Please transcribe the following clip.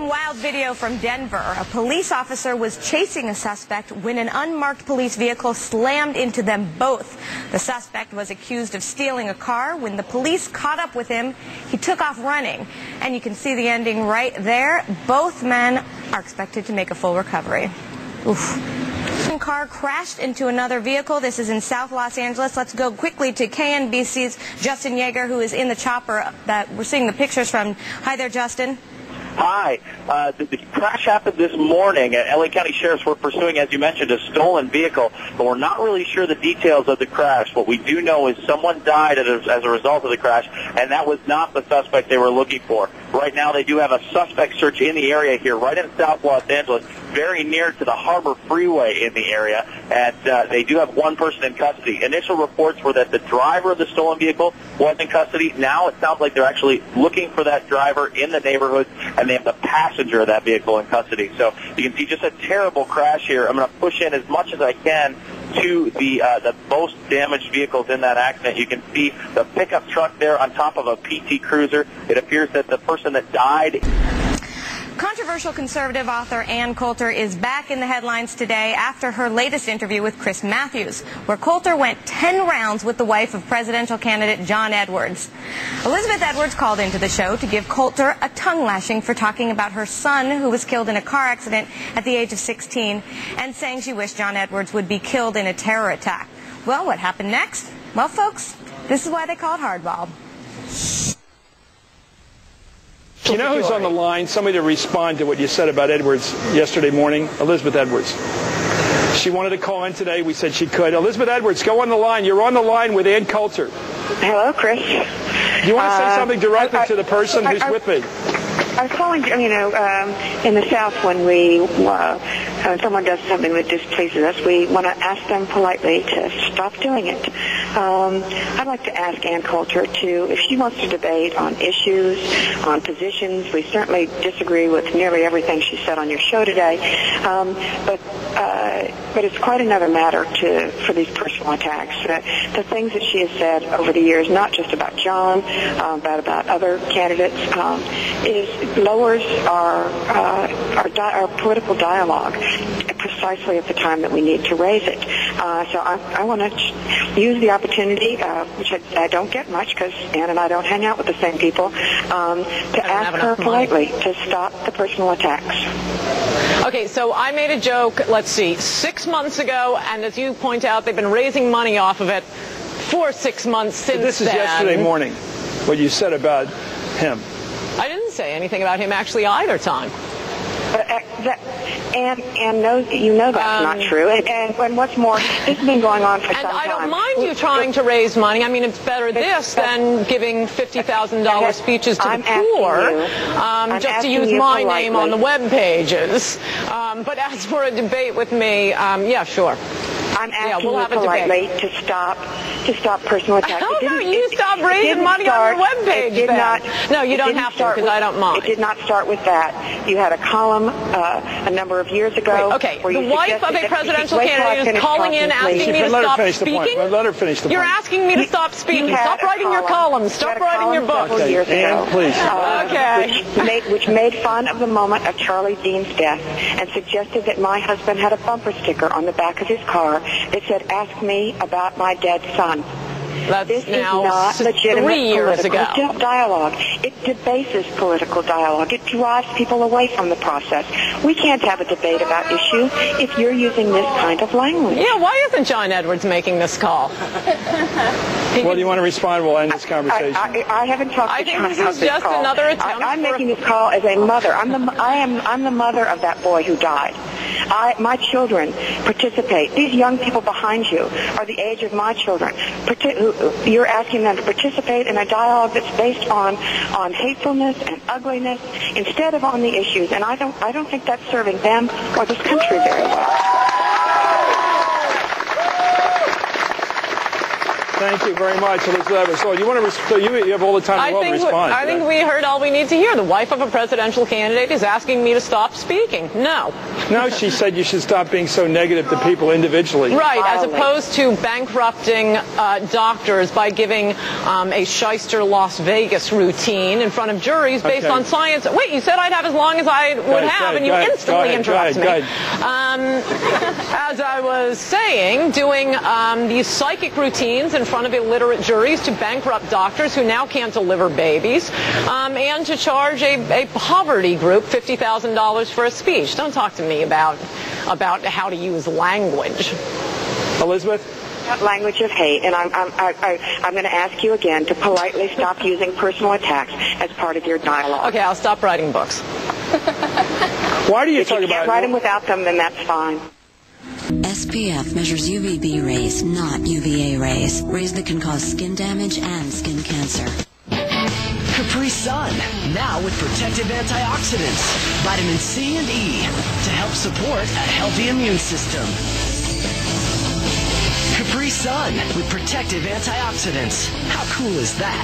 Some wild video from Denver. A police officer was chasing a suspect when an unmarked police vehicle slammed into them both. The suspect was accused of stealing a car. When the police caught up with him, he took off running. And you can see the ending right there. Both men are expected to make a full recovery. Oof. A car crashed into another vehicle. This is in South Los Angeles. Let's go quickly to KNBC's Justin Yeager, who is in the chopper that we're seeing the pictures from. Hi there, Justin. Hi. The crash happened this morning. LA County Sheriffs were pursuing, as you mentioned, a stolen vehicle, but we're not really sure the details of the crash. What we do know is someone died as a result of the crash, and that was not the suspect they were looking for. Right now, they do have a suspect search in the area here, right in South Los Angeles, very near to the Harbor Freeway in the area, and they do have one person in custody. Initial reports were that the driver of the stolen vehicle was in custody. Now it sounds like they're actually looking for that driver in the neighborhood, and they have the passenger of that vehicle in custody. So you can see just a terrible crash here. I'm going to push in as much as I can to the most damaged vehicles in that accident. You can see the pickup truck there on top of a PT Cruiser. It appears that the person that died... Controversial conservative author Ann Coulter is back in the headlines today after her latest interview with Chris Matthews, where Coulter went 10 rounds with the wife of presidential candidate John Edwards. Elizabeth Edwards called into the show to give Coulter a tongue lashing for talking about her son, who was killed in a car accident at the age of 16, and saying she wished John Edwards would be killed in a terror attack. Well, what happened next? Well, folks, this is why they call it Hardball. You know who's on the line? Somebody to respond to what you said about Edwards yesterday morning? Elizabeth Edwards. She wanted to call in today. We said she could. Elizabeth Edwards, go on the line. You're on the line with Ann Coulter. Hello, Chris. Do you want to say something directly to the person who's with me? I was calling, in the South when someone does something that displeases us, we want to ask them politely to stop doing it. I'd like to ask Ann Coulter if she wants to debate on issues, on positions. We certainly disagree with nearly everything she said on your show today, but it's quite another matter for these personal attacks. The things that she has said over the years, not just about John, but about other candidates, lowers our political dialogue precisely at the time that we need to raise it. So I want to use the opportunity, which I don't get much because Ann and I don't hang out with the same people, to ask her politely to stop the personal attacks. Okay, so I made a joke, 6 months ago, and as you point out, they've been raising money off of it for 6 months since then. This is yesterday morning, what you said about him. I didn't say anything about him actually either time. Ann knows that's not true. And what's more, this has been going on for some time. And I don't mind you trying to raise money. I mean, it's better than giving $50,000 speeches to the poor, just to use my name on the web pages. But as for a debate with me, yeah, sure. I'm asking you politely to stop personal attacks. How about you stop raising money on your web page? No, you don't have to because I don't mind. It did not start with that. You had a column a number of years ago. Wait, okay, the wife of a presidential candidate is calling in asking me to stop speaking? Let her finish the point. You're asking me to stop speaking. Stop writing your columns. Stop writing your books. Okay, Ann, please. Okay. Which made fun of the moment of Charlie Dean's death and suggested that my husband had a bumper sticker on the back of his car that said, "Ask me about my dead son." This now is not legitimate 3 years ago. Dialogue. It debases political dialogue. It drives people away from the process. We can't have a debate about issues if you're using this kind of language. Yeah, why isn't John Edwards making this call? Well, do you want to respond? We'll end this conversation. I haven't talked to John about this call. I think this is just another attempt. I'm making this call as a mother. I'm the mother of that boy who died. My children participate. These young people behind you are the age of my children. You're asking them to participate in a dialogue that's based on hatefulness and ugliness instead of on the issues. And I don't think that's serving them or this country very well. Thank you very much, Elizabeth. So you want to? So you have all the time in the world to respond. I think we heard all we need to hear. The wife of a presidential candidate is asking me to stop speaking. No. No, she said you should stop being so negative to people individually. Right, as opposed to bankrupting doctors by giving a shyster Las Vegas routine in front of juries based on science. Wait, you said I'd have as long as I would have, and you instantly interrupt me. As I was saying, doing these psychic routines in front of illiterate juries to bankrupt doctors who now can't deliver babies, and to charge a poverty group $50,000 for a speech. Don't talk to me about how to use language. Elizabeth? Language of hate, and I'm going to ask you again to politely stop using personal attacks as part of your dialogue. Okay, I'll stop writing books. Why do you talk about? If you can't write them without them, then that's fine. SPF measures UVB rays, not UVA rays. Rays that can cause skin damage and skin cancer. Capri Sun, now with protective antioxidants, vitamin C and E, to help support a healthy immune system. Capri Sun with protective antioxidants. How cool is that?